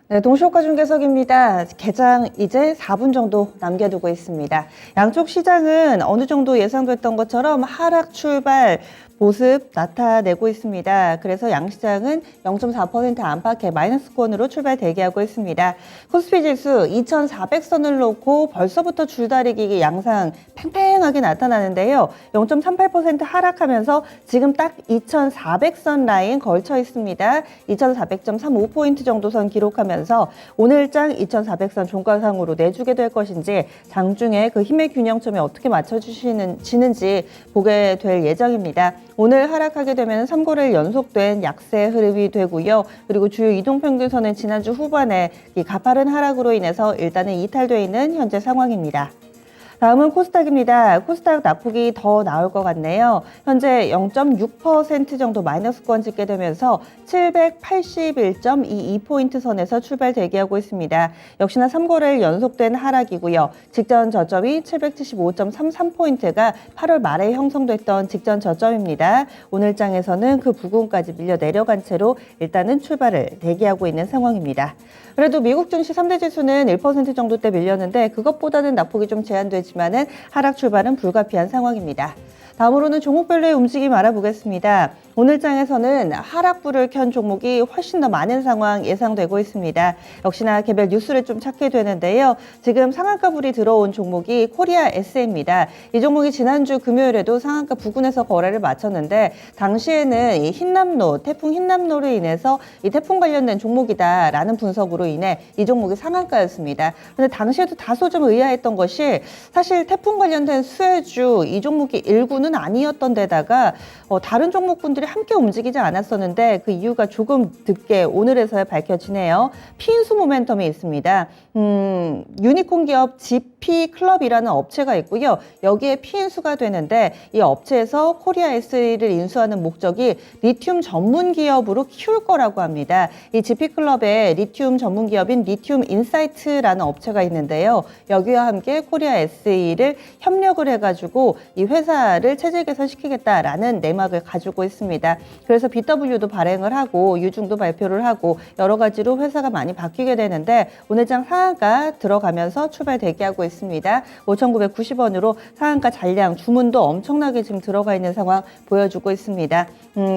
네, 동시효과 중계석입니다. 개장 이제 4분 정도 남겨두고 있습니다. 양쪽 시장은 어느 정도 예상됐던 것처럼 하락 출발 모습 나타내고 있습니다. 그래서 양시장은 0.4% 안팎의 마이너스권으로 출발 대기하고 있습니다. 코스피 지수 2,400선을 놓고 벌써부터 줄다리기 양상 팽팽하게 나타나는데요. 0.38% 하락하면서 지금 딱 2,400선 라인 걸쳐 있습니다. 2,400.35포인트 정도 선 기록하면서 오늘장 2,400선 종가상으로 내주게 될 것인지 장중에 그 힘의 균형점이 어떻게 맞춰지는지 보게 될 예정입니다. 오늘 하락하게 되면 3거래일 연속된 약세 흐름이 되고요. 그리고 주요 이동평균선은 지난주 후반에 이 가파른 하락으로 인해서 일단은 이탈돼 있는 현재 상황입니다. 다음은 코스닥입니다. 코스닥 낙폭이 더 나올 것 같네요. 현재 0.6% 정도 마이너스권 찍게 되면서 781.22포인트 선에서 출발 대기하고 있습니다. 역시나 3거래일 연속된 하락이고요. 직전 저점이 775.33포인트가 8월 말에 형성됐던 직전 저점입니다. 오늘 장에서는 그 부근까지 밀려 내려간 채로 일단은 출발을 대기하고 있는 상황입니다. 그래도 미국 증시 3대 지수는 1% 정도대 밀렸는데 그것보다는 낙폭이 좀 제한되지만은 하락 출발은 불가피한 상황입니다. 다음으로는 종목별로의 움직임 알아보겠습니다. 오늘 장에서는 하락불을 켠 종목이 훨씬 더 많은 상황 예상되고 있습니다. 역시나 개별 뉴스를 좀 찾게 되는데요. 지금 상한가불이 들어온 종목이 코리아 S입니다. 이 종목이 지난주 금요일에도 상한가 부근에서 거래를 마쳤는데 당시에는 이 흰남노, 태풍 흰남노로 인해서 이 태풍 관련된 종목이다라는 분석으로 인해 이 종목이 상한가였습니다. 그런데 당시에도 다소 좀 의아했던 것이 사실 태풍 관련된 수혜주 이 종목이 일구는 아니었던 데다가 다른 종목군들이 함께 움직이지 않았었는데 그 이유가 조금 늦게 오늘에서야 밝혀지네요. 피인수 모멘텀이 있습니다. 유니콘 기업 GP클럽이라는 업체가 있고요. 여기에 피인수가 되는데 이 업체에서 코리아 S를 인수하는 목적이 리튬 전문 기업으로 키울 거라고 합니다. 이 GP클럽에 리튬 전문 기업인 리튬 인사이트라는 업체가 있는데요. 여기와 함께 코리아 S를 협력을 해가지고 이 회사를 체질 개선시키겠다라는 내막을 가지고 있습니다. 그래서 BW도 발행을 하고 유중도 발표를 하고 여러 가지로 회사가 많이 바뀌게 되는데 오늘장 상한가 들어가면서 출발 대기하고 있습니다. 5,990원으로 상한가 잔량 주문도 엄청나게 지금 들어가 있는 상황 보여주고 있습니다.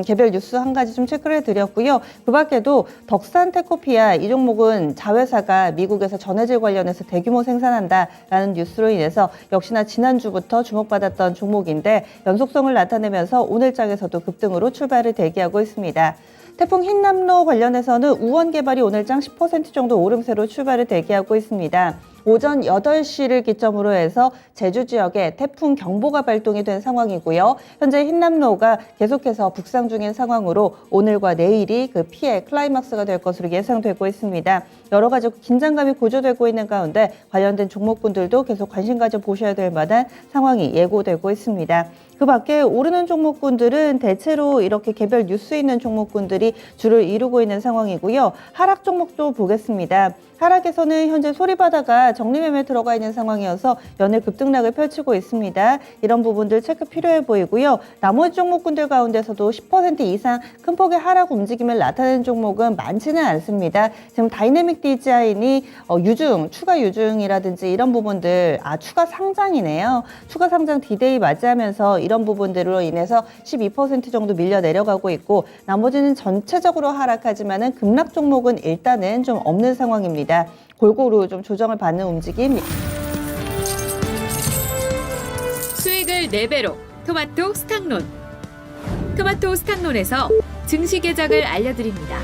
개별 뉴스 한 가지 좀 체크를 해드렸고요. 그 밖에도 덕산테코피아 이 종목은 자회사가 미국에서 전해질 관련해서 대규모 생산한다라는 뉴스로 인해서 역시나 지난주부터 주목받았던 종목인데 연속성을 나타내면서 오늘장에서도 급등으로 출발을 대기하고 있습니다. 태풍 흰남노 관련해서는 우원 개발이 오늘장 10% 정도 오름세로 출발을 대기하고 있습니다. 오전 8시를 기점으로 해서 제주 지역에 태풍 경보가 발동이 된 상황이고요. 현재 흰남노가 계속해서 북상 중인 상황으로 오늘과 내일이 그 피해 클라이막스가 될 것으로 예상되고 있습니다. 여러 가지 긴장감이 고조되고 있는 가운데 관련된 종목군들도 계속 관심 가져 보셔야 될 만한 상황이 예고되고 있습니다. 그 밖에 오르는 종목군들은 대체로 이렇게 개별 뉴스 있는 종목군들이 주를 이루고 있는 상황이고요. 하락 종목도 보겠습니다. 하락에서는 현재 소리바다가 정리매매 들어가 있는 상황이어서 연일 급등락을 펼치고 있습니다. 이런 부분들 체크 필요해 보이고요. 나머지 종목군들 가운데서도 10% 이상 큰 폭의 하락 움직임을 나타내는 종목은 많지는 않습니다. 지금 다이내믹 DGI니 유중, 추가 유중이라든지 이런 부분들, 추가 상장이네요. 추가 상장 D-Day 맞이하면서 이런 부분들로 인해서 12% 정도 밀려 내려가고 있고 나머지는 전체적으로 하락하지만은 급락 종목은 일단은 좀 없는 상황입니다. 골고루 좀 조정을 받는 움직임. 수익을 4배로 토마토 스탁론. 토마토 스탁론에서 증시 계작을 알려드립니다.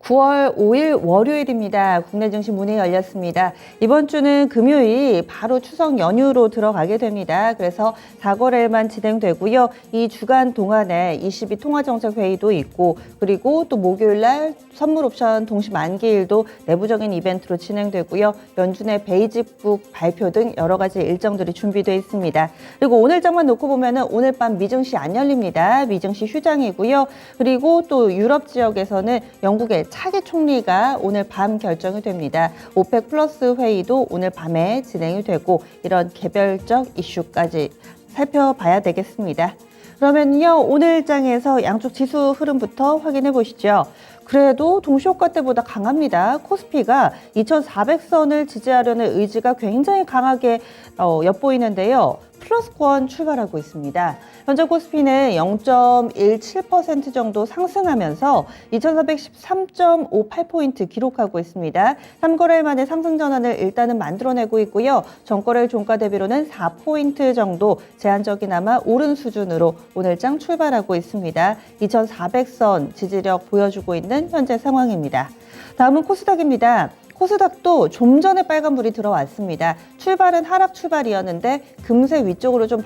9월 5일 월요일입니다. 국내 증시 문이 열렸습니다. 이번 주는 금요일이 바로 추석 연휴로 들어가게 됩니다. 그래서 4거래일만 진행되고요. 이 주간 동안에 22 통화정책회의도 있고 그리고 또 목요일날 선물옵션 동시 만기일도 내부적인 이벤트로 진행되고요. 연준의 베이직북 발표 등 여러 가지 일정들이 준비되어 있습니다. 그리고 오늘 장만 놓고 보면은 오늘 밤 미증시 안 열립니다. 미증시 휴장이고요. 그리고 또 유럽 지역에서는 영국의 차기 총리가 오늘 밤 결정이 됩니다. 오펙 플러스 회의도 오늘 밤에 진행이 되고 이런 개별적 이슈까지 살펴봐야 되겠습니다. 그러면요, 오늘 장에서 양쪽 지수 흐름부터 확인해 보시죠. 그래도 동시효과 때보다 강합니다. 코스피가 2400선을 지지하려는 의지가 굉장히 강하게 엿보이는데요. 플러스권 출발하고 있습니다. 현재 코스피는 0.17% 정도 상승하면서 2413.58포인트 기록하고 있습니다. 3거래일 만에 상승 전환을 일단은 만들어내고 있고요. 전거래일 종가 대비로는 4포인트 정도 제한적이나마 오른 수준으로 오늘장 출발하고 있습니다. 2400선 지지력 보여주고 있는 현재 상황입니다. 다음은 코스닥입니다. 코스닥도 좀 전에 빨간불이 들어왔습니다. 출발은 하락 출발이었는데 금세 위쪽으로 좀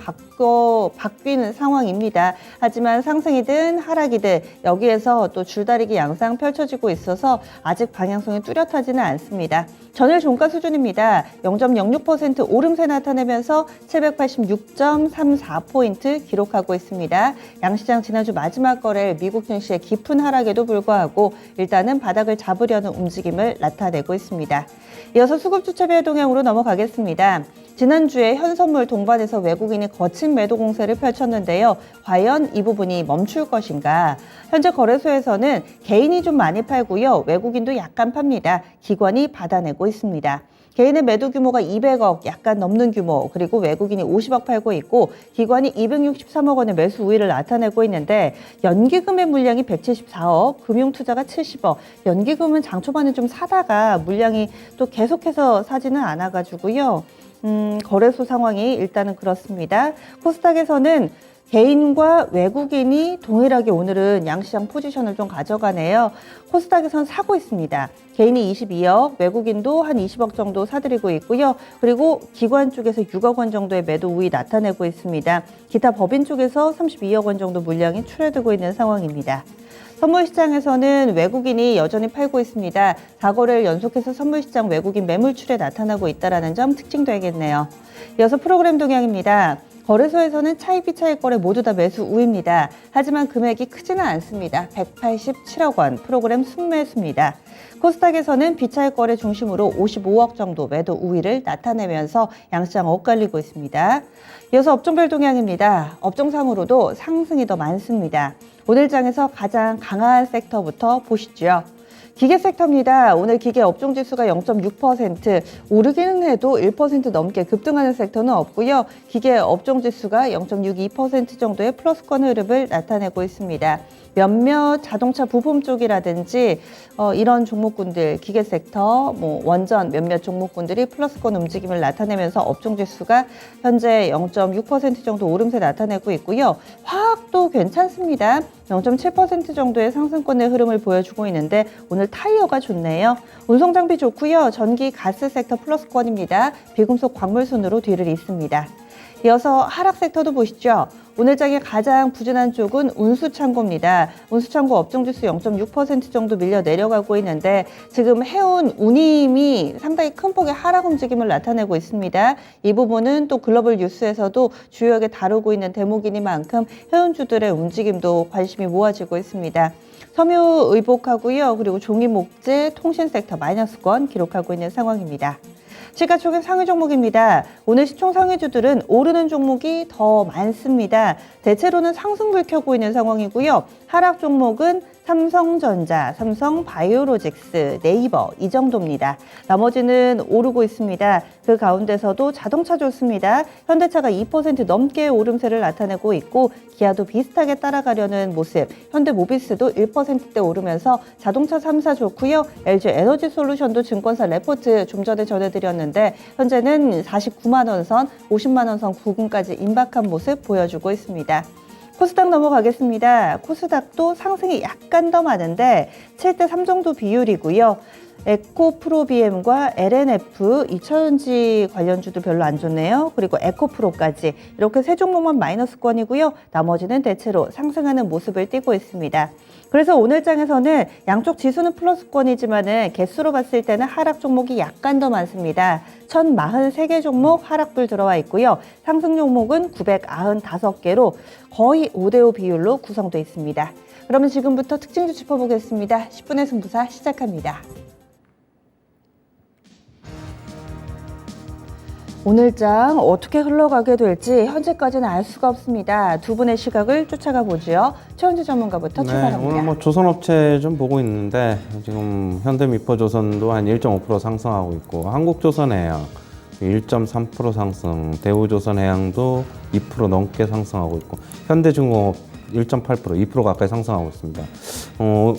바뀌는 상황입니다. 하지만 상승이든 하락이든 여기에서 또 줄다리기 양상 펼쳐지고 있어서 아직 방향성이 뚜렷하지는 않습니다. 전일 종가 수준입니다. 0.06% 오름세 나타내면서 786.34포인트 기록하고 있습니다. 양시장 지난주 마지막 거래일 미국 증시의 깊은 하락에도 불구하고 일단은 바닥을 잡으려는 움직임을 나타내고 있습니다. 이어서 수급주체별 동향으로 넘어가겠습니다. 지난주에 현선물 동반해서 외국인이 거친 매도 공세를 펼쳤는데요. 과연 이 부분이 멈출 것인가? 현재 거래소에서는 개인이 좀 많이 팔고요. 외국인도 약간 팝니다. 기관이 받아내고 있습니다. 개인의 매도 규모가 200억 약간 넘는 규모, 그리고 외국인이 50억 팔고 있고 기관이 263억 원의 매수 우위를 나타내고 있는데 연기금의 물량이 174억, 금융투자가 70억. 연기금은 장 초반에 좀 사다가 물량이 또 계속해서 사지는 않아가지고요. 거래소 상황이 일단은 그렇습니다. 코스닥에서는 개인과 외국인이 동일하게 오늘은 양시장 포지션을 좀 가져가네요. 코스닥에선 사고 있습니다. 개인이 22억, 외국인도 한 20억 정도 사들이고 있고요. 그리고 기관 쪽에서 6억 원 정도의 매도 우위 나타내고 있습니다. 기타 법인 쪽에서 32억 원 정도 물량이 출해되고 있는 상황입니다. 선물시장에서는 외국인이 여전히 팔고 있습니다. 4거래일 연속해서 선물시장 외국인 매물출에 나타나고 있다는 점 특징되겠네요. 이어서 프로그램 동향입니다. 거래소에서는 차익 비차익 거래 모두 다 매수 우입니다. 하지만 금액이 크지는 않습니다. 187억 원 프로그램 순매수입니다. 코스닥에서는 비차익 거래 중심으로 55억 정도 매도 우위를 나타내면서 양시장 엇갈리고 있습니다. 이어서 업종별 동향입니다. 업종상으로도 상승이 더 많습니다. 오늘 장에서 가장 강한 섹터부터 보시죠. 기계 섹터입니다. 오늘 기계 업종 지수가 0.6%, 오르기는 해도 1% 넘게 급등하는 섹터는 없고요. 기계 업종 지수가 0.62% 정도의 플러스권 흐름을 나타내고 있습니다. 몇몇 자동차 부품 쪽이라든지 이런 종목군들, 기계 섹터, 원전 몇몇 종목군들이 플러스권 움직임을 나타내면서 업종 지수가 현재 0.6% 정도 오름세 나타내고 있고요. 화학도 괜찮습니다. 0.7% 정도의 상승권의 흐름을 보여주고 있는데 오늘 타이어가 좋네요. 운송장비 좋고요. 전기, 가스 섹터 플러스권입니다. 비금속 광물순으로 뒤를 잇습니다. 이어서 하락 섹터도 보시죠. 오늘 장의 가장 부진한 쪽은 운수창고입니다. 운수창고 업종지수 0.6% 정도 밀려 내려가고 있는데 지금 해운 운임이 상당히 큰 폭의 하락 움직임을 나타내고 있습니다. 이 부분은 또 글로벌 뉴스에서도 주요하게 다루고 있는 대목이니만큼 해운주들의 움직임도 관심이 모아지고 있습니다. 섬유 의복하고요. 그리고 종이 목재, 통신 섹터 마이너스권 기록하고 있는 상황입니다. 시가총액 상위 종목입니다. 오늘 시총 상위주들은 오르는 종목이 더 많습니다. 대체로는 상승불 켜고 있는 상황이고요. 하락 종목은 삼성전자, 삼성바이오로직스, 네이버 이 정도입니다. 나머지는 오르고 있습니다. 그 가운데서도 자동차 좋습니다. 현대차가 2% 넘게 오름세를 나타내고 있고 기아도 비슷하게 따라가려는 모습. 현대모비스도 1%대 오르면서 자동차 3사 좋고요. LG 에너지솔루션도 증권사 레포트 좀 전에 전해드렸는데 현재는 49만 원 선, 50만 원 선 부근까지 임박한 모습 보여주고 있습니다. 코스닥 넘어가겠습니다. 코스닥도 상승이 약간 더 많은데 7대3 정도 비율이고요. 에코프로비엠과 LNF, 이차전지 관련주도 별로 안 좋네요. 그리고 에코프로까지 이렇게 세 종목만 마이너스권이고요. 나머지는 대체로 상승하는 모습을 띠고 있습니다. 그래서 오늘 장에서는 양쪽 지수는 플러스권이지만은 개수로 봤을 때는 하락 종목이 약간 더 많습니다. 1043개 종목 하락불 들어와 있고요. 상승 종목은 995개로 거의 5대5 비율로 구성되어 있습니다. 그러면 지금부터 특징주 짚어보겠습니다. 10분의 승부사 시작합니다. 오늘장 어떻게 흘러가게 될지 현재까지는 알 수가 없습니다. 두 분의 시각을 쫓아가 보지요. 최원재 전문가부터 출발합니다. 오늘 뭐 조선업체 좀 보고 있는데 지금 현대미포조선도 한 1.5% 상승하고 있고 한국조선해양 1.3% 상승, 대우조선해양도 2% 넘게 상승하고 있고 현대중공업 1.8%, 2% 가까이 상승하고 있습니다.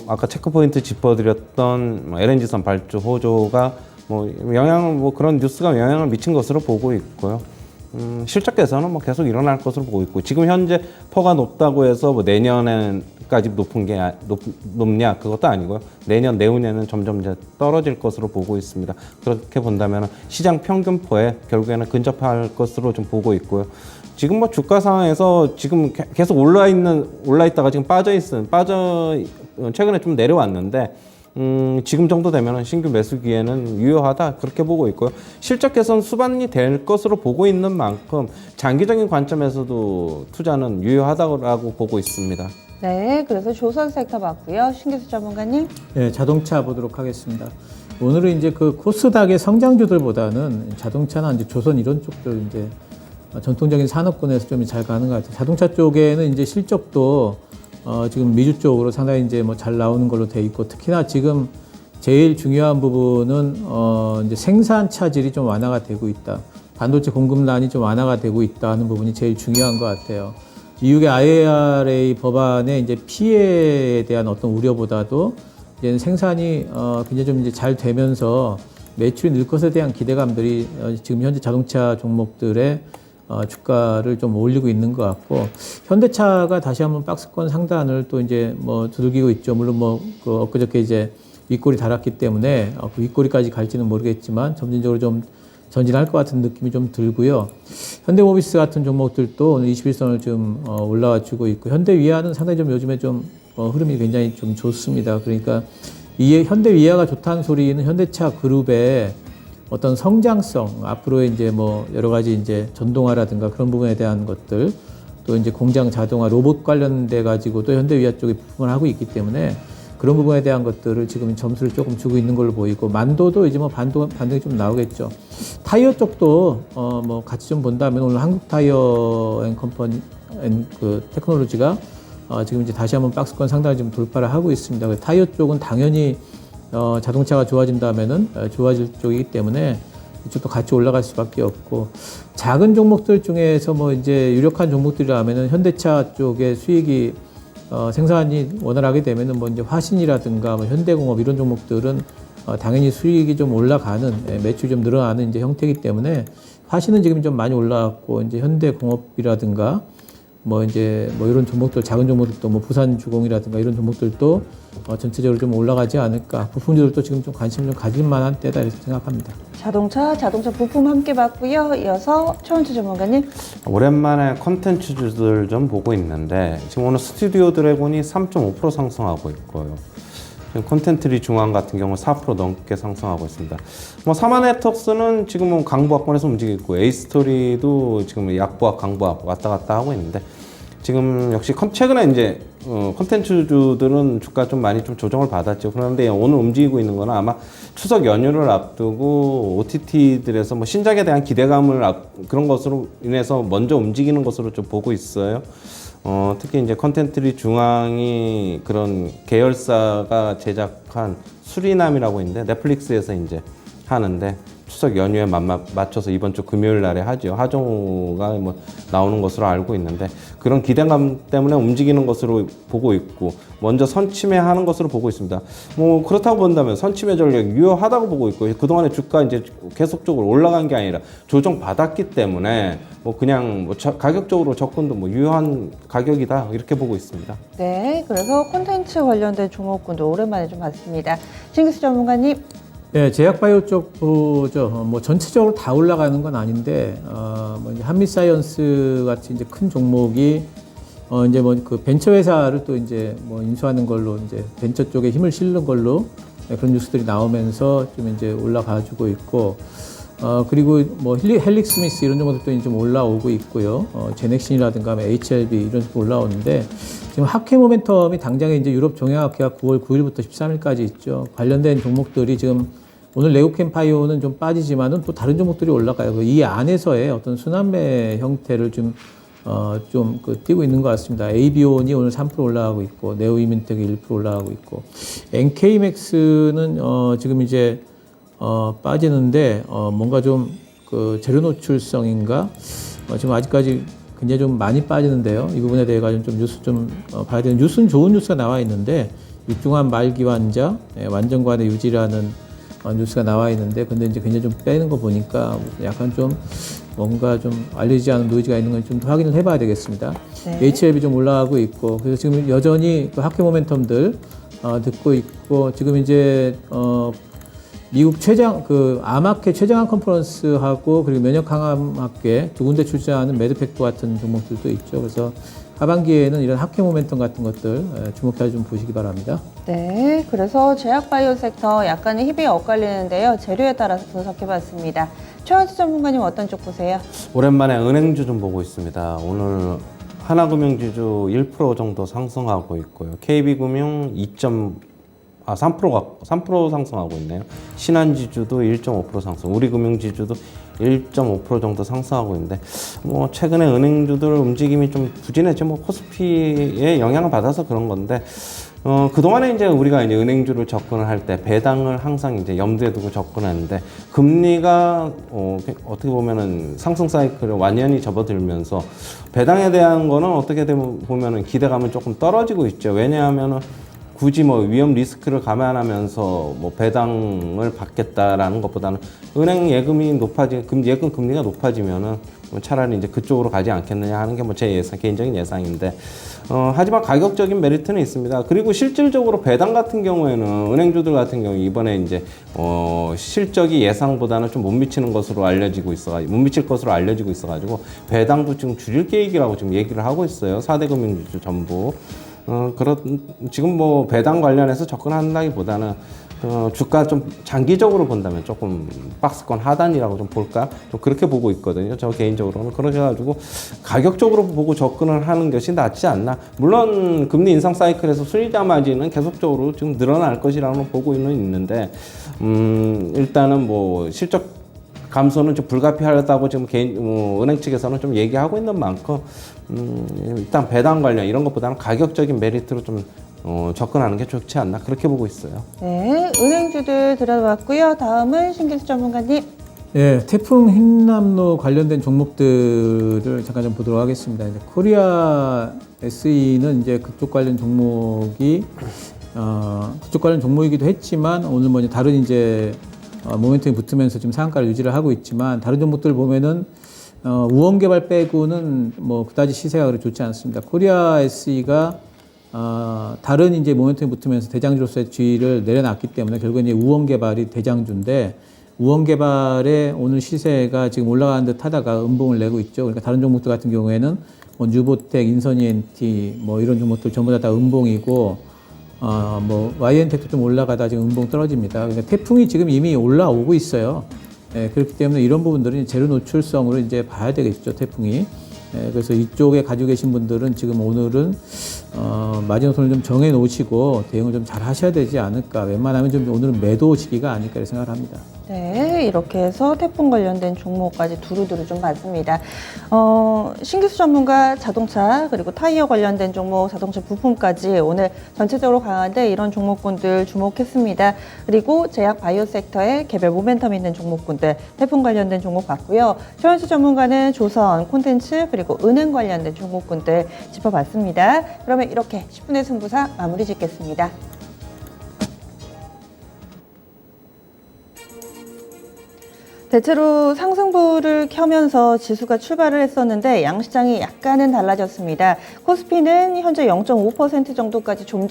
아까 체크포인트 짚어드렸던 LNG선 발주 호조가 그런 뉴스가 영향을 미친 것으로 보고 있고요. 실적 개선은 계속 일어날 것으로 보고 있고, 지금 현재 퍼가 높다고 해서 내년에까지 높냐 그것도 아니고요. 내후년에는 점점 이제 떨어질 것으로 보고 있습니다. 그렇게 본다면 시장 평균 퍼에 결국에는 근접할 것으로 좀 보고 있고요. 지금 주가 상황에서 지금 계속 올라 있다가 지금 최근에 좀 내려왔는데, 지금 정도 되면 신규 매수 기회는 유효하다 그렇게 보고 있고요. 실적 개선 수반이 될 것으로 보고 있는 만큼 장기적인 관점에서도 투자는 유효하다고 보고 있습니다. 네, 그래서 조선 섹터 봤고요. 신기수 전문가님. 네, 자동차 보도록 하겠습니다. 오늘은 이제 그 코스닥의 성장주들보다는 자동차나 이제 조선 이런 쪽들 이제 전통적인 산업군에서 좀 잘 가는 것 같아요. 자동차 쪽에는 이제 실적도 지금 미주 쪽으로 상당히 이제 잘 나오는 걸로 돼 있고, 특히나 지금 제일 중요한 부분은 이제 생산 차질이 좀 완화가 되고 있다. 반도체 공급난이 좀 완화가 되고 있다는 부분이 제일 중요한 것 같아요. 미국의 IRA 법안의 이제 피해에 대한 어떤 우려보다도 이제 생산이 굉장히 좀 이제 잘 되면서 매출이 늘 것에 대한 기대감들이 지금 현재 자동차 종목들의 주가를 좀 올리고 있는 것 같고, 현대차가 다시 한번 박스권 상단을 또 이제 두들기고 있죠. 물론 엊그저께 이제 윗골이 달았기 때문에 그 윗골이까지 갈지는 모르겠지만 점진적으로 좀 전진할 것 같은 느낌이 좀 들고요. 현대모비스 같은 종목들도 오늘 21선을 좀 올라와 주고 있고, 현대위아는 상당히 좀 요즘에 좀 흐름이 굉장히 좀 좋습니다. 그러니까 이 현대위아가 좋다는 소리는 현대차 그룹의 어떤 성장성, 앞으로 이제 여러 가지 이제 전동화라든가 그런 부분에 대한 것들, 또 이제 공장 자동화, 로봇 관련돼 가지고 또 현대위아 쪽이 부품을 하고 있기 때문에 그런 부분에 대한 것들을 지금 점수를 조금 주고 있는 걸로 보이고, 만도도 이제 반등이 좀 나오겠죠. 타이어 쪽도 같이 좀 본다면 오늘 한국 타이어 앤 컴퍼니 그 테크놀로지가 지금 이제 다시 한번 박스권 상단을 좀 돌파를 하고 있습니다. 타이어 쪽은 당연히 자동차가 좋아진다면은 좋아질 쪽이기 때문에 이쪽도 같이 올라갈 수밖에 없고, 작은 종목들 중에서 이제 유력한 종목들이라면은 현대차 쪽의 수익이 생산이 원활하게 되면은 이제 화신이라든가 현대공업 이런 종목들은 당연히 수익이 좀 올라가는, 매출이 좀 늘어나는 이제 형태이기 때문에 화신은 지금 좀 많이 올라왔고, 이제 현대공업이라든가 이런 종목들, 작은 종목들도 부산주공이라든가 이런 종목들도 전체적으로 좀 올라가지 않을까. 부품주들도 지금 좀 관심 좀 가질 만한 때다 이렇게 생각합니다. 자동차 부품 함께 봤고요. 이어서 최원재 전문가님. 오랜만에 콘텐츠주들 좀 보고 있는데, 지금 오늘 스튜디오 드래곤이 3.5% 상승하고 있고요. 지금 콘텐트리 중앙 같은 경우 4% 넘게 상승하고 있습니다. 사마 네트워크스는 지금 강보합권에서 움직이고 있고, 에이스토리도 지금 약보합, 강보합 왔다 갔다 하고 있는데, 지금 역시 최근에 이제 콘텐츠주들은 주가 좀 많이 좀 조정을 받았죠. 그런데 오늘 움직이고 있는 거는 아마 추석 연휴를 앞두고 OTT들에서 신작에 대한 기대감을 그런 것으로 인해서 먼저 움직이는 것으로 좀 보고 있어요. 특히 이제 컨텐트리 중앙이 그런 계열사가 제작한 수리남이라고 있는데, 넷플릭스에서 이제 하는데 추석 연휴에 맞춰서 이번 주 금요일 날에 하죠. 하정우가 나오는 것으로 알고 있는데, 그런 기대감 때문에 움직이는 것으로 보고 있고, 먼저 선침해하는 것으로 보고 있습니다. 그렇다고 본다면 선침해 전략 유효하다고 보고 있고, 그동안에 주가 이제 계속적으로 올라간 게 아니라 조정 받았기 때문에 그냥 가격적으로 접근도 유효한 가격이다 이렇게 보고 있습니다. 네, 그래서 콘텐츠 관련된 종목군도 오랜만에 좀 봤습니다. 신기수 전문가님. 네, 제약바이오 쪽 보죠. 전체적으로 다 올라가는 건 아닌데, 한미사이언스 같이 이제 큰 종목이, 이제 그 벤처 회사를 또 이제 인수하는 걸로 이제 벤처 쪽에 힘을 실는 걸로 그런 뉴스들이 나오면서 좀 이제 올라가지고 있고, 그리고 헬릭 스미스 이런 종목들도 좀 올라오고 있고요. 제넥신이라든가 HLB 이런 쪽 올라오는데, 지금 학회 모멘텀이 당장에 이제 유럽 종양학회가 9월 9일부터 13일까지 있죠. 관련된 종목들이 지금 오늘 레고캠파이오는 좀 빠지지만은 또 다른 종목들이 올라가요. 이 안에서의 어떤 순환매 형태를 띄고 있는 것 같습니다. AB온이 오늘 3% 올라가고 있고, 네오이민텍이 1% 올라가고 있고, NK맥스는 지금 이제 빠지는데 뭔가 좀 그 재료 노출성인가 지금 아직까지 굉장히 좀 많이 빠지는데요. 이 부분에 대해 가지고 좀 뉴스 봐야 되는 뉴스는 좋은 뉴스가 나와 있는데 육중한 말기 환자 완전관의 유지라는 뉴스가 나와 있는데 근데 이제 굉장히 좀 빼는 거 보니까 약간 좀 뭔가 좀 알려지지 않은 노이즈가 있는 건 좀 더 확인을 해봐야 되겠습니다. 네. HLB 좀 올라가고 있고 그래서 지금 여전히 그 학회 모멘텀들 듣고 있고 지금 이제 미국 암학회 최장암 컨퍼런스하고 그리고 면역항암학회 두 군데 출시하는 매드팩도 같은 종목들도 있죠. 그래서 하반기에는 이런 학회 모멘텀 같은 것들 주목해서 좀 보시기 바랍니다. 네, 그래서 제약바이오 섹터 약간의 힙이 엇갈리는데요. 재료에 따라서 분석해봤습니다. 최원수 전문가님 어떤 쪽 보세요? 오랜만에 은행주 좀 보고 있습니다. 오늘 하나금융지주 1% 정도 상승하고 있고요. KB금융 3% 상승하고 있네요. 신한지주도 1.5% 상승, 우리금융지주도 1.5% 정도 상승하고 있는데, 뭐, 최근에 은행주들 움직임이 좀 부진했죠. 뭐, 코스피의 영향을 받아서 그런 건데, 그동안에 이제 우리가 이제 은행주를 접근을 할 때 배당을 항상 이제 염두에 두고 접근했는데, 금리가, 어떻게 보면은 상승 사이클을 완연히 접어들면서, 배당에 대한 거는 어떻게 보면은 기대감은 조금 떨어지고 있죠. 왜냐하면은, 굳이 뭐 위험 리스크를 감안하면서 뭐 배당을 받겠다라는 것보다는 은행 예금 금리가 높아지면은 차라리 이제 그쪽으로 가지 않겠느냐 하는 게 뭐 제 개인적인 예상인데, 하지만 가격적인 메리트는 있습니다. 그리고 실질적으로 배당 같은 경우에는 은행주들 같은 경우 이번에 이제 실적이 예상보다는 좀 못 미칠 것으로 알려지고 있어가지고 배당도 지금 줄일 계획이라고 지금 얘기를 하고 있어요. 4대 금융주주 전부. 지금 뭐 배당 관련해서 접근한다기보다는 주가 좀 장기적으로 본다면 조금 박스권 하단이라고 좀 볼까? 좀 그렇게 보고 있거든요. 저 개인적으로는. 그래가지고 가격적으로 보고 접근을 하는 것이 낫지 않나. 물론 금리 인상 사이클에서 순이자 마진은 계속적으로 지금 늘어날 것이라고 보고 있는데, 일단은 뭐 실적 감소는 좀 불가피하다고 지금 은행 측에서는 좀 얘기하고 있는 만큼, 일단 배당 관련 이런 것보다는 가격적인 메리트로 좀 접근하는 게 좋지 않나 그렇게 보고 있어요. 네, 은행주들 들어봤고요. 다음은 신기수 전문가님. 예, 태풍 흰남노 관련된 종목들을 잠깐 좀 보도록 하겠습니다. 이제 코리아 SE는 이제 그쪽 관련 종목이기도 했지만 오늘 뭐 다른 이제 모멘텀이 붙으면서 지금 상한가를 유지를 하고 있지만 다른 종목들 보면은 우원개발 빼고는 뭐 그다지 시세가 그렇게 좋지 않습니다. 코리아 SE가 다른 이제 모멘텀이 붙으면서 대장주로서의 지위를 내려놨기 때문에 결국은 이제 우원개발이 대장주인데 우원개발의 오늘 시세가 지금 올라가는 듯 하다가 음봉을 내고 있죠. 그러니까 다른 종목들 같은 경우에는 뭐 뉴보텍, 인선이엔티 뭐 이런 종목들 전부 다 음봉이고 뭐 YN텍도 좀 올라가다 지금 음봉 떨어집니다. 그러니까 태풍이 지금 이미 올라오고 있어요. 예, 그렇기 때문에 이런 부분들은 재료 노출성으로 이제 봐야 되겠죠, 태풍이. 예, 그래서 이쪽에 가지고 계신 분들은 지금 오늘은 마지노선을 좀 정해 놓으시고 대응을 좀 잘 하셔야 되지 않을까. 웬만하면 좀 오늘은 매도 시기가 아닐까 이렇게 생각을 합니다. 네, 이렇게 해서 태풍 관련된 종목까지 두루두루 좀 봤습니다. 신기수 전문가 자동차 그리고 타이어 관련된 종목, 자동차 부품까지 오늘 전체적으로 강한데 이런 종목군들 주목했습니다. 그리고 제약 바이오 섹터의 개별 모멘텀 있는 종목군들, 태풍 관련된 종목 봤고요. 최원수 전문가는 조선, 콘텐츠 그리고 은행 관련된 종목군들 짚어봤습니다. 그러면 이렇게 10분의 승부사 마무리 짓겠습니다. 대체로 상승부를 켜면서 지수가 출발을 했었는데 양시장이 약간은 달라졌습니다. 코스피는 현재 0.5% 정도까지 좀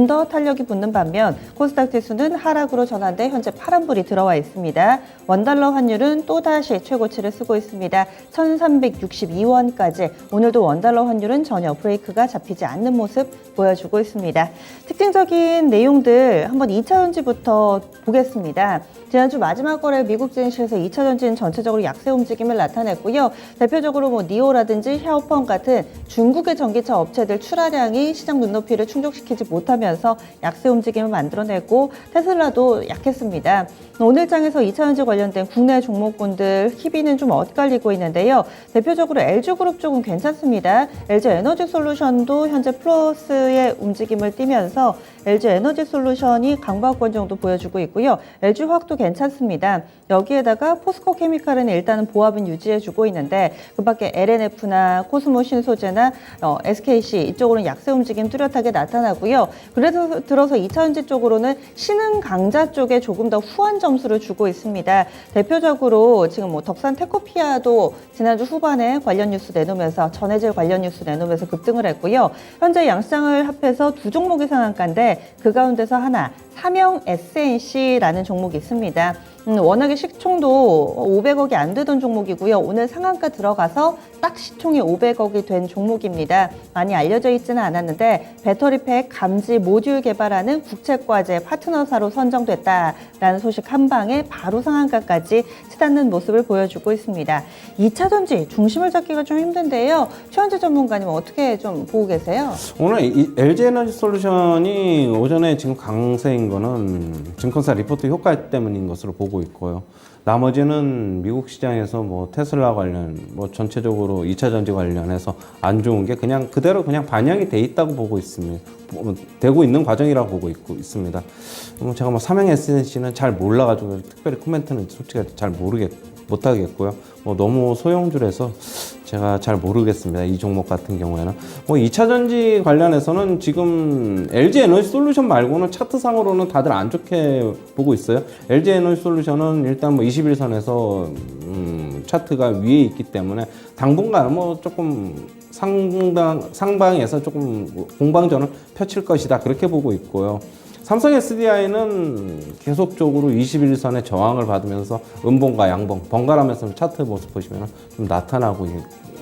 더 탄력이 붙는 반면 코스닥 지수는 하락으로 전환돼 현재 파란불이 들어와 있습니다. 원달러 환율은 또다시 최고치를 쓰고 있습니다. 1362원까지 오늘도 원달러 환율은 전혀 브레이크가 잡히지 않는 모습 보여주고 있습니다. 특징적인 내용들 한번 2차 전지부터 보겠습니다. 지난주 마지막 거래 미국 증시 실에서 2차 전지는 전체적으로 약세 움직임을 나타냈고요. 대표적으로 뭐 니오라든지 샤오펑 같은 중국의 전기차 업체들 출하량이 시장 눈높이를 충족시키지 못하면서 약세 움직임을 만들어내고 테슬라도 약했습니다. 오늘 장에서 2차 전지 관련된 국내 종목군들 희비는 좀 엇갈리고 있는데요. 대표적으로 LG그룹 쪽은 괜찮습니다. LG에너지솔루션도 현재 플러스의 움직임을 띠면서 LG에너지솔루션이 강보합권 정도 보여주고 있고요. LG화학도 괜찮습니다. 여기에다가 포스코케미칼은 일단은 보합은 유지해주고 있는데 그 밖에 LNF나 코스모 신소재나 SKC 이쪽으로는 약세 움직임 뚜렷하게 나타나고요. 그래서 들어서 2차 전지 쪽으로는 신흥 강자 쪽에 조금 더 후한 점수를 주고 있습니다. 대표적으로 지금 뭐 덕산 테코피아도 지난주 후반에 관련 뉴스 내놓으면서 전해질 관련 뉴스 내놓으면서 급등을 했고요. 현재 양시장을 합해서 두 종목이 상한가인데 그 가운데서 하나 삼영 SNC라는 종목이 있습니다. 워낙에 시총도 500억이 안 되던 종목이고요. 오늘 상한가 들어가서 딱 시총이 500억이 된 종목입니다. 많이 알려져 있지는 않았는데 배터리팩 감지 모듈 개발하는 국책과제 파트너사로 선정됐다라는 소식 한 방에 바로 상한가까지 치닫는 모습을 보여주고 있습니다. 2차 전지 중심을 잡기가 좀 힘든데요. 최현재 전문가님 어떻게 좀 보고 계세요? 오늘 이 LG에너지솔루션이 오전에 지금 강세인 거는 증권사 리포트 효과 때문인 것으로 보고 있고요. 나머지는 미국 시장에서 뭐 테슬라 관련, 뭐 전체적으로 2차 전지 관련해서 안 좋은 게 그냥 그대로 그냥 반영이 돼 있다고 보고 있습니다. 되고 있는 과정이라고 보고 있습니다. 제가 뭐 삼영 SNC는 잘 몰라가지고 특별히 코멘트는 솔직히 잘 못하겠고요. 뭐 너무 소형주라서 제가 잘 모르겠습니다. 이 종목 같은 경우에는. 뭐 2차 전지 관련해서는 지금 LG 에너지 솔루션 말고는 차트상으로는 다들 안 좋게 보고 있어요. LG 에너지 솔루션은 일단 뭐 21선에서 차트가 위에 있기 때문에 당분간은 뭐 조금 상방에서 조금 공방전을 펼칠 것이다. 그렇게 보고 있고요. 삼성 SDI는 계속적으로 21선의 저항을 받으면서 음봉과 양봉, 번갈아가면서 차트 모습 보시면 좀 나타나고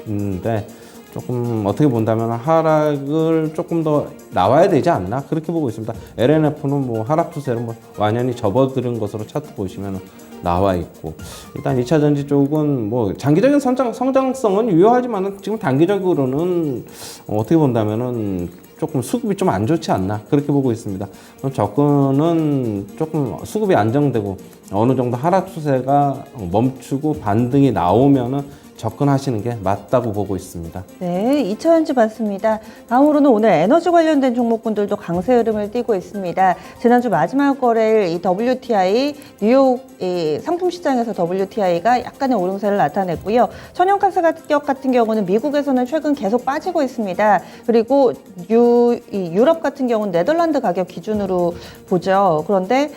있는데 조금 어떻게 본다면 하락을 조금 더 나와야 되지 않나 그렇게 보고 있습니다. LNF는 뭐 하락 추세를 뭐 완연히 접어들은 것으로 차트 보시면 나와 있고 일단 2차 전지 쪽은 뭐 장기적인 성장성은 유효하지만 지금 단기적으로는 어떻게 본다면은 조금 수급이 좀 안 좋지 않나 그렇게 보고 있습니다. 접근은 조금 수급이 안정되고 어느 정도 하락 추세가 멈추고 반등이 나오면은 접근하시는 게 맞다고 보고 있습니다. 네, 2차 전지 봤습니다. 다음으로는 오늘 에너지 관련된 종목군들도 강세 흐름을 띠고 있습니다. 지난주 마지막 거래일 이 WTI 뉴욕 상품 시장에서 WTI가 약간의 오름세를 나타냈고요. 천연가스 가격 같은 경우는 미국에서는 최근 계속 빠지고 있습니다. 그리고 유럽 같은 경우는 네덜란드 가격 기준으로 보죠. 그런데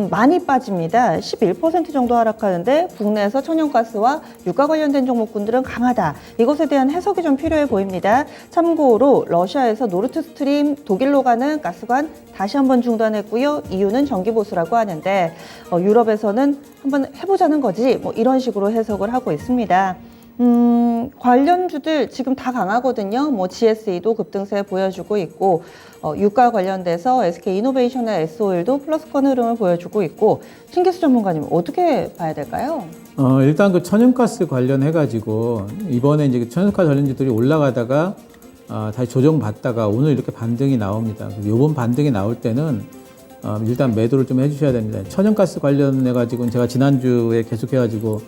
많이 빠집니다. 11% 정도 하락하는데 국내에서 천연가스와 유가 관련된 종목군들은 강하다. 이것에 대한 해석이 좀 필요해 보입니다. 참고로 러시아에서 노르트스트림 독일로 가는 가스관 다시 한번 중단했고요. 이유는 전기 보수라고 하는데 유럽에서는 한번 해보자는 거지 뭐 이런 식으로 해석을 하고 있습니다. 관련주들 지금 다 강하거든요. 뭐 GSE도 급등세 보여주고 있고 유가 관련돼서 SK이노베이션의 S-오일도 플러스권 흐름을 보여주고 있고 신기수 전문가님 어떻게 봐야 될까요? 일단 그 천연가스 관련해가지고 이번에 이제 천연가스 관련주들이 올라가다가 다시 조정받다가 오늘 이렇게 반등이 나옵니다. 이번 반등이 나올 때는 일단 매도를 좀 해주셔야 됩니다. 천연가스 관련해가지고는 제가 지난주에 계속해가지고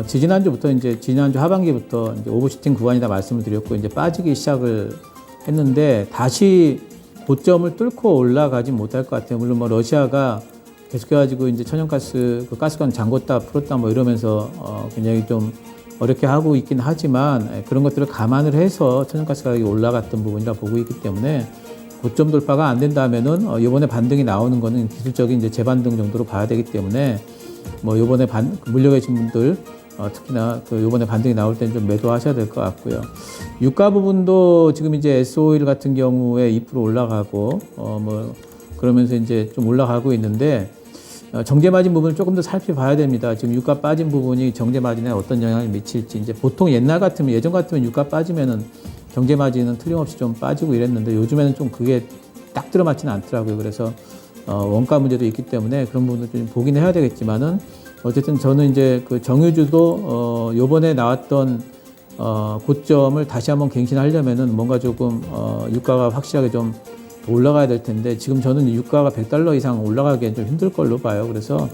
지난주부터 이제 지난주 하반기부터 이제 오버슈팅 구간이다 말씀을 드렸고 이제 빠지기 시작을 했는데 다시 고점을 뚫고 올라가지 못할 것 같아요. 물론 뭐 러시아가 계속해가지고 이제 천연가스 그 가스관 잠궜다 풀었다 뭐 이러면서 굉장히 좀 어렵게 하고 있긴 하지만 그런 것들을 감안을 해서 천연가스 가격이 올라갔던 부분이라 보고 있기 때문에 고점 돌파가 안 된다면은 이번에 반등이 나오는 거는 기술적인 이제 재반등 정도로 봐야 되기 때문에 뭐 요번에 물려 계신 분들 특히나 그 요번에 반등이 나올 때는 좀 매도하셔야 될 것 같고요. 유가 부분도 지금 이제 S-오일 같은 경우에 2% 올라가고 뭐 그러면서 이제 좀 올라가고 있는데 정제 마진 부분을 조금 더 살펴봐야 됩니다. 지금 유가 빠진 부분이 정제 마진에 어떤 영향을 미칠지 이제 보통 옛날 같으면 예전 같으면 유가 빠지면은 정제 마진은 틀림없이 좀 빠지고 이랬는데 요즘에는 좀 그게 딱 들어맞지는 않더라고요. 그래서 원가 문제도 있기 때문에 그런 부분을 좀 보긴 해야 되겠지만은 어쨌든 저는 이제 그 정유주도 요번에 나왔던 고점을 다시 한번 갱신하려면은 뭔가 조금 유가가 확실하게 좀 올라가야 될 텐데 지금 저는 유가가 $100 이상 올라가기엔 좀 힘들 걸로 봐요. 그래서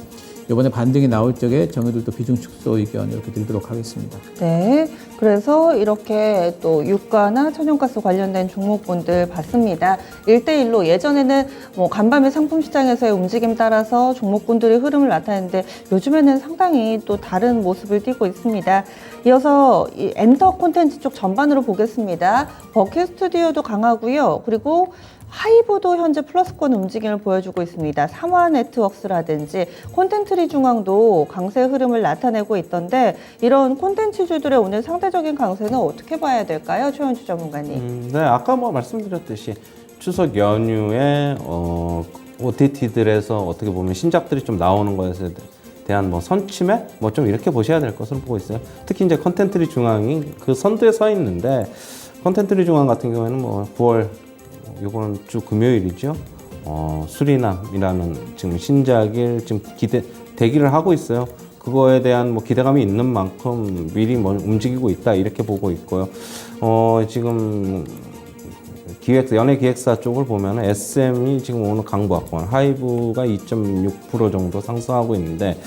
이번에 반등이 나올 적에 정유들도 비중 축소 의견 이렇게 드리도록 하겠습니다. 네, 그래서 이렇게 또 유가나 천연가스 관련된 종목군들 봤습니다. 1대1로 예전에는 뭐 간밤에 상품 시장에서의 움직임 따라서 종목군들의 흐름을 나타냈는데 요즘에는 상당히 또 다른 모습을 띠고 있습니다. 이어서 이 엔터 콘텐츠 쪽 전반으로 보겠습니다. 버킷 스튜디오도 강하고요. 그리고 하이브도 현재 플러스권 움직임을 보여주고 있습니다. 삼화 네트워크스라든지 콘텐츠리 중앙도 강세 흐름을 나타내고 있던데 이런 콘텐츠주들의 오늘 상대적인 강세는 어떻게 봐야 될까요? 최원주 전문가님. 네, 아까 뭐 말씀드렸듯이 추석 연휴에 OTT들에서 어떻게 보면 신작들이 좀 나오는 것에 대한 뭐 선침해 뭐 좀 이렇게 보셔야 될 것으로 보고 있어요. 특히 이제 컨텐츠리 중앙이 그 선두에 서 있는데 컨텐츠리 중앙 같은 경우에는 뭐 9월 요거는 주 금요일이죠. 수리남이라는 지금 신작을 지금 대기를 하고 있어요. 그거에 대한 뭐 기대감이 있는 만큼 미리 뭐 움직이고 있다 이렇게 보고 있고요. 지금 연예 기획사 쪽을 보면 SM이 지금 오늘 강보합권, 하이브가 2.6% 정도 상승하고 있는데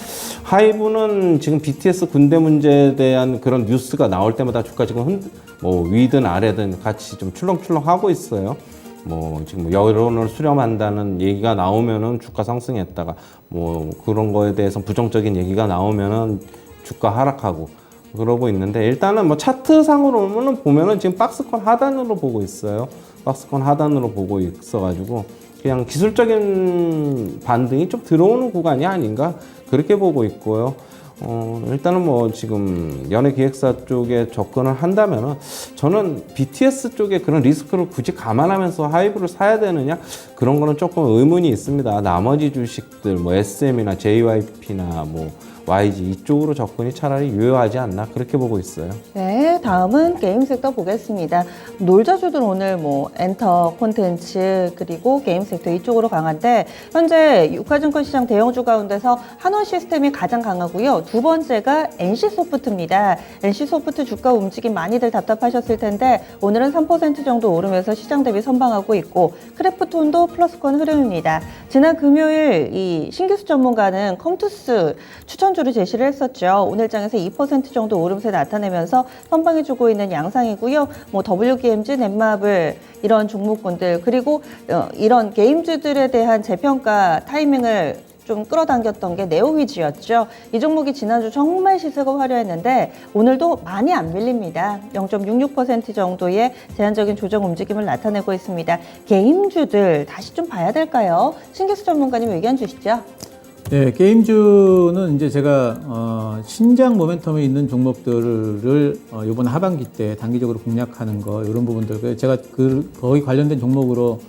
하이브는 지금 BTS 군대 문제에 대한 그런 뉴스가 나올 때마다 주가 지금 뭐 위든 아래든 같이 좀 출렁출렁 하고 있어요. 뭐 지금 여론을 수렴한다는 얘기가 나오면은 주가 상승했다가 뭐 그런 거에 대해서 부정적인 얘기가 나오면은 주가 하락하고 그러고 있는데 일단은 뭐 차트상으로는 보면은 지금 박스권 하단으로 보고 있어요. 박스권 하단으로 보고 있어가지고 그냥 기술적인 반등이 좀 들어오는 구간이 아닌가 그렇게 보고 있고요. 일단은 뭐 지금 연예 기획사 쪽에 접근을 한다면은 저는 BTS 쪽에 그런 리스크를 굳이 감안하면서 하이브를 사야 되느냐 그런 거는 조금 의문이 있습니다. 나머지 주식들 뭐 SM이나 JYP나 뭐 YG 이쪽으로 접근이 차라리 유효하지 않나 그렇게 보고 있어요. 네, 다음은 게임 섹터 보겠습니다. 놀자주들 오늘 뭐 엔터 콘텐츠 그리고 게임 섹터 이쪽으로 강한데 현재 유가증권 시장 대형주 가운데서 한원시스템이 가장 강하고요. 두 번째가 NC소프트입니다. NC소프트 주가 움직임 많이들 답답하셨을 텐데 오늘은 3% 정도 오르면서 시장 대비 선방하고 있고 크래프톤도 플러스권 흐름입니다. 지난 금요일 이 신기수 전문가는 컴투스 추천주를 제시를 했었죠. 오늘 장에서 2% 정도 오름세 나타내면서 선방해주고 있는 양상이고요. 뭐 WGMG, 넷마블 이런 종목군들 그리고 이런 게임주들에 대한 재평가 타이밍을 좀 끌어당겼던 게 네오위즈였죠. 이 종목이 지난주 정말 시세가 화려했는데 오늘도 많이 안 밀립니다. 0.66% 정도의 제한적인 조정 움직임을 나타내고 있습니다. 게임주들 다시 좀 봐야 될까요? 신기수 전문가님 의견 주시죠. 네, 게임주는 이제 제가 신작 모멘텀이 있는 종목들을 이번 하반기 때 단기적으로 공략하는 거 이런 부분들 제가 거의 관련된 종목으로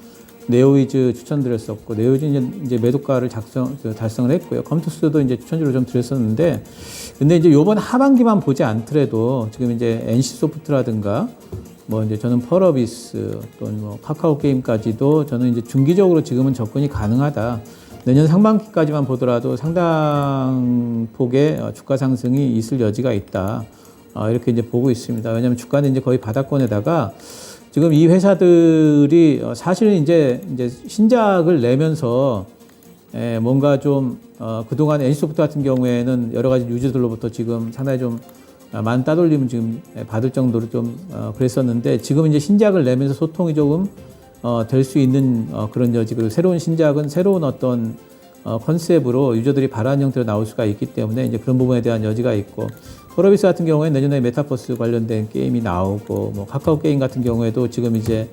네오위즈 추천드렸었고 네오위즈 이제 매도가를 달성을 했고요. 컴투스도 이제 추천주로 좀 드렸었는데 근데 이제 이번 하반기만 보지 않더라도 지금 이제 NC소프트라든가 뭐 이제 저는 펄어비스 또는 뭐 카카오 게임까지도 저는 이제 중기적으로 지금은 접근이 가능하다. 내년 상반기까지만 보더라도 상당 폭의 주가 상승이 있을 여지가 있다. 이렇게 이제 보고 있습니다. 왜냐하면 주가는 이제 거의 바닥권에다가 지금 이 회사들이 사실은 이제 신작을 내면서 뭔가 좀 그동안 NC소프트 같은 경우에는 여러 가지 유저들로부터 지금 상당히 좀 많은 따돌림을 지금 받을 정도로 좀 그랬었는데 지금 이제 신작을 내면서 소통이 조금 될 수 있는 그런 여지 그리고 새로운 신작은 새로운 어떤 컨셉으로 유저들이 바라는 형태로 나올 수가 있기 때문에 이제 그런 부분에 대한 여지가 있고 펄어비스 같은 경우에는 내년에 메타버스 관련된 게임이 나오고 뭐 카카오 게임 같은 경우에도 지금 이제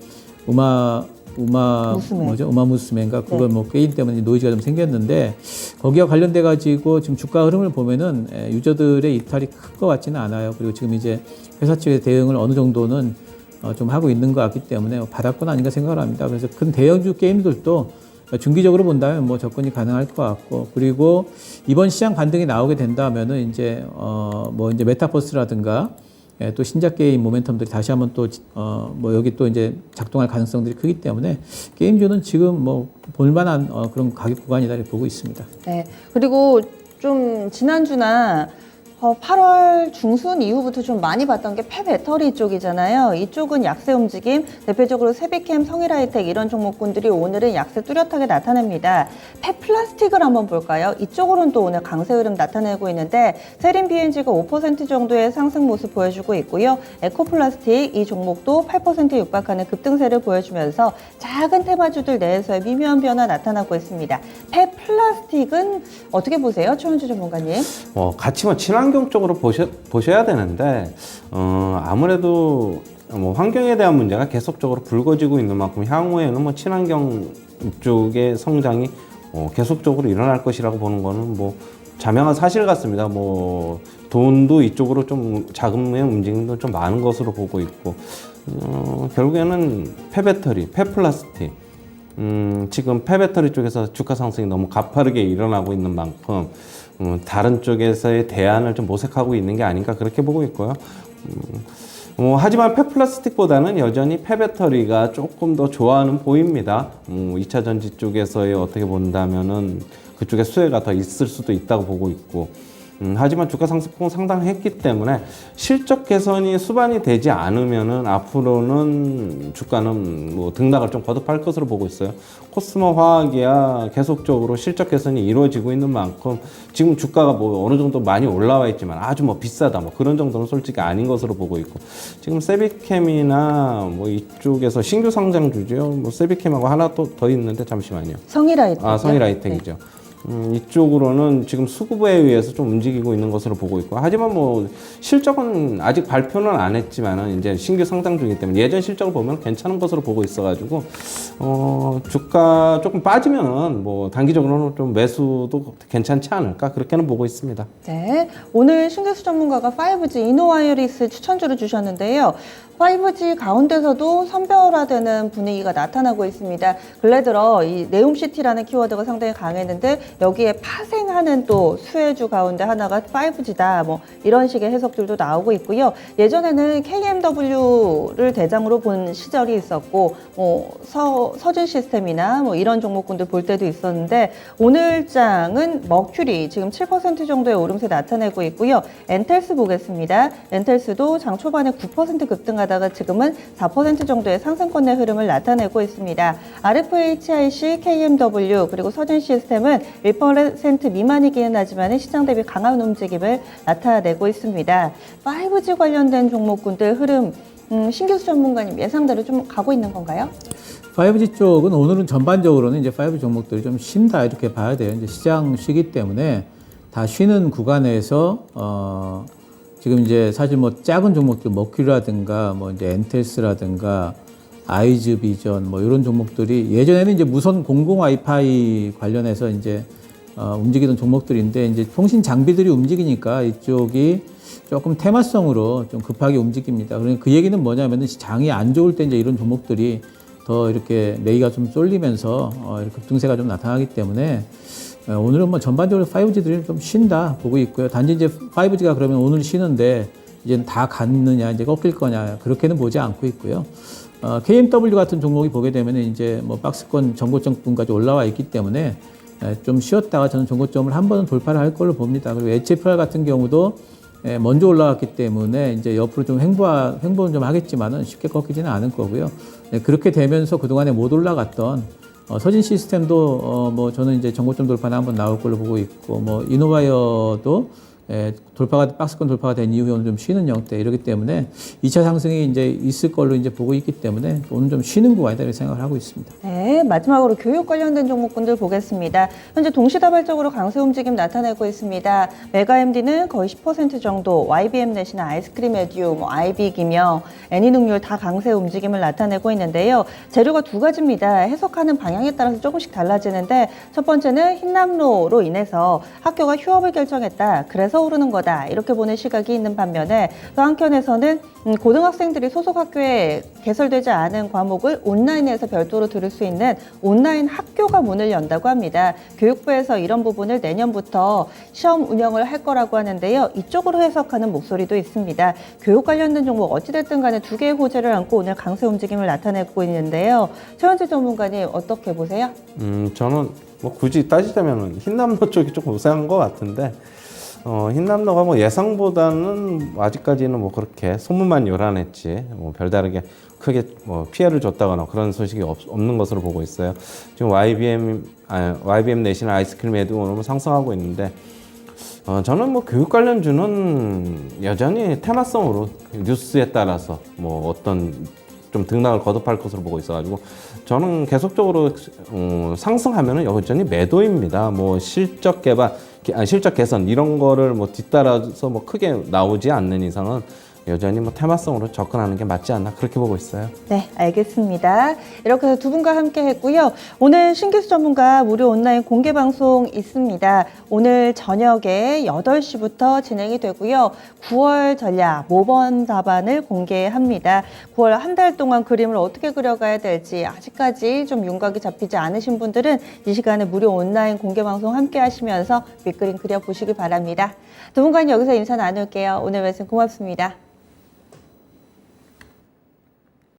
우마무스메인가 그거 뭐 게임 때문에 노이즈가 좀 생겼는데 거기와 관련돼 가지고 지금 주가 흐름을 보면은 유저들의 이탈이 클 것 같지는 않아요. 그리고 지금 이제 회사 측의 대응을 어느 정도는 좀 하고 있는 것 같기 때문에 바닥권 아닌가 생각을 합니다. 그래서 큰 대형주 게임들도 중기적으로 본다면 뭐 접근이 가능할 것 같고 그리고 이번 시장 반등이 나오게 된다면은 이제 뭐 이제 메타버스라든가 또 신작 게임 모멘텀들이 다시 한번 또 뭐 여기 또 이제 작동할 가능성들이 크기 때문에 게임주는 지금 뭐 볼만한 그런 가격 구간이다 이렇게 보고 있습니다. 네. 그리고 좀 지난주나 8월 중순 이후부터 좀 많이 봤던 게 폐배터리 쪽이잖아요. 이쪽은 약세 움직임, 대표적으로 세비캠, 성일하이텍 이런 종목군들이 오늘은 약세 뚜렷하게 나타냅니다. 폐플라스틱을 한번 볼까요? 이쪽으로는 또 오늘 강세 흐름 나타내고 있는데 세린 BNG가 5% 정도의 상승 모습 보여주고 있고요. 에코플라스틱 이 종목도 8%에 육박하는 급등세를 보여주면서 작은 테마주들 내에서의 미묘한 변화 나타나고 있습니다. 폐플라스틱은 어떻게 보세요? 최원주 전문가님? 같이 친환경 쪽으로 보셔야 되는데 아무래도 환경에 대한 문제가 계속적으로 불거지고 있는 만큼 향후에는 친환경 쪽의 성장이 계속적으로 일어날 것이라고 보는 거는 자명한 사실 같습니다. 돈도 이쪽으로 좀 자금의 움직임도 좀 많은 것으로 보고 있고 결국에는 폐배터리, 폐플라스틱 지금 폐배터리 쪽에서 주가 상승이 너무 가파르게 일어나고 있는 만큼 다른 쪽에서의 대안을 좀 모색하고 있는 게 아닌가 그렇게 보고 있고요. 하지만 폐플라스틱보다는 여전히 폐배터리가 조금 더 좋아하는 보입니다. 2차 전지 쪽에서의 어떻게 본다면은 그쪽에 수혜가 더 있을 수도 있다고 보고 있고 하지만 주가 상승폭은 상당했기 때문에 실적 개선이 수반이 되지 않으면은 앞으로는 주가는 등락을 좀 거듭할 것으로 보고 있어요. 코스모 화학이야 계속적으로 실적 개선이 이루어지고 있는 만큼 지금 주가가 어느 정도 많이 올라와 있지만 아주 비싸다 그런 정도는 솔직히 아닌 것으로 보고 있고 지금 세비캠이나 이쪽에서 신규 상장주죠. 세비캠하고 하나 또 더 있는데 잠시만요. 성일하이텍. 성일하이텍이죠. 이쪽으로는 지금 수급에 의해서 좀 움직이고 있는 것으로 보고 있고 하지만 실적은 아직 발표는 안 했지만은 이제 신규 상장 중이기 때문에 예전 실적을 보면 괜찮은 것으로 보고 있어가지고 주가 조금 빠지면은 단기적으로는 좀 매수도 괜찮지 않을까 그렇게는 보고 있습니다. 네, 오늘 신규수 전문가가 5G 이노와이어리스 추천주를 주셨는데요. 5G 가운데서도 선별화되는 분위기가 나타나고 있습니다. 근래 들어 이 네옴시티라는 키워드가 상당히 강했는데 여기에 파생하는 또 수혜주 가운데 하나가 5G다. 이런 식의 해석들도 나오고 있고요. 예전에는 KMW를 대장으로 본 시절이 있었고 서준 시스템이나 이런 종목군들 볼 때도 있었는데 오늘 장은 머큐리 지금 7% 정도의 오름세 나타내고 있고요. 엔텔스 보겠습니다. 엔텔스도 장 초반에 9% 급등하다가 지금은 4% 정도의 상승권의 흐름을 나타내고 있습니다. RFHIC, KMW 그리고 서준 시스템은 1% 미만이기는 하지만 시장 대비 강한 움직임을 나타내고 있습니다. 5G 관련된 종목군들 흐름 신규수 전문가님 예상대로 좀 가고 있는 건가요? 5G 쪽은 오늘은 전반적으로는 이제 5G 종목들이 좀 쉰다 이렇게 봐야 돼요. 이제 시장 쉬기 때문에 다 쉬는 구간에서 지금 이제 사실 작은 종목들 머큐리라든가 이제 엔텔스라든가 아이즈비전 이런 종목들이 예전에는 이제 무선 공공 와이파이 관련해서 이제 움직이던 종목들인데 이제 통신 장비들이 움직이니까 이쪽이 조금 테마성으로 좀 급하게 움직입니다. 그러니까 그 얘기는 뭐냐면은 장이 안 좋을 때 이제 이런 종목들이 더 이렇게 매기가 좀 쏠리면서 이렇게 급등세가 좀 나타나기 때문에 오늘은 전반적으로 5G들이 좀 쉰다 보고 있고요. 단지 이제 5G가 그러면 오늘 쉬는데 이제 다 갔느냐, 이제 꺾일 거냐, 그렇게는 보지 않고 있고요. KMW 같은 종목이 보게 되면 이제 박스권 전고점까지 올라와 있기 때문에 좀 쉬었다가 저는 전고점을 한 번은 돌파를 할 걸로 봅니다. 그리고 HFR 같은 경우도 먼저 올라왔기 때문에 이제 옆으로 좀 횡보는 좀 하겠지만은 쉽게 꺾이지는 않을 거고요. 그렇게 되면서 그동안에 못 올라갔던 서진 시스템도 저는 이제 전고점 돌파는 한번 나올 걸로 보고 있고 이노바이어도 박스권 돌파가 된 이후에 오늘 좀 쉬는 형태 이러기 때문에 2차 상승이 이제 있을 걸로 이제 보고 있기 때문에 오늘 좀 쉬는 구간이다 이렇게 생각을 하고 있습니다. 네, 마지막으로 교육 관련된 종목군들 보겠습니다. 현재 동시다발적으로 강세 움직임 나타내고 있습니다. 메가MD는 거의 10% 정도, YBM넷이나 아이스크림 에듀, IB기명, 애니능률 다 강세 움직임을 나타내고 있는데요. 재료가 두 가지입니다. 해석하는 방향에 따라서 조금씩 달라지는데 첫 번째는 흰남노로 인해서 학교가 휴업을 결정했다. 그래서 오르는 거다. 이렇게 보는 시각이 있는 반면에 또 한켠에서는 고등학생들이 소속 학교에 개설되지 않은 과목을 온라인에서 별도로 들을 수 있는 온라인 학교가 문을 연다고 합니다. 교육부에서 이런 부분을 내년부터 시험 운영을 할 거라고 하는데요. 이쪽으로 해석하는 목소리도 있습니다. 교육 관련된 종목 어찌됐든 간에 두 개의 호재를 안고 오늘 강세 움직임을 나타내고 있는데요. 최원재 전문가님 어떻게 보세요? 저는 뭐 굳이 따지자면 흰남노 쪽이 조금 우세한 것 같은데 흰남노가 뭐 예상보다는 아직까지는 뭐 그렇게 소문만 요란했지 뭐 별다르게 크게 뭐 피해를 줬다거나 그런 소식이 없는 것으로 보고 있어요. 지금 YBM 내시널 아이스크림에도 오늘 상승하고 있는데 저는 뭐 교육 관련주는 여전히 테마성으로 뉴스에 따라서 뭐 어떤 좀 등락을 거듭할 것으로 보고 있어가지고 저는 계속적으로 상승하면은 여전히 매도입니다. 뭐 실적 개선 이런 거를 뭐 뒤따라서 뭐 크게 나오지 않는 이상은 여전히 뭐 테마성으로 접근하는 게 맞지 않나 그렇게 보고 있어요. 네, 알겠습니다. 이렇게 해서 두 분과 함께 했고요. 오늘 신기수 전문가 무료 온라인 공개 방송 있습니다. 오늘 저녁에 8시부터 진행이 되고요. 9월 전략 모범 답안을 공개합니다. 9월 한 달 동안 그림을 어떻게 그려가야 될지 아직까지 좀 윤곽이 잡히지 않으신 분들은 이 시간에 무료 온라인 공개 방송 함께 하시면서 밑그림 그려보시기 바랍니다. 두 분과는 여기서 인사 나눌게요. 오늘 말씀 고맙습니다.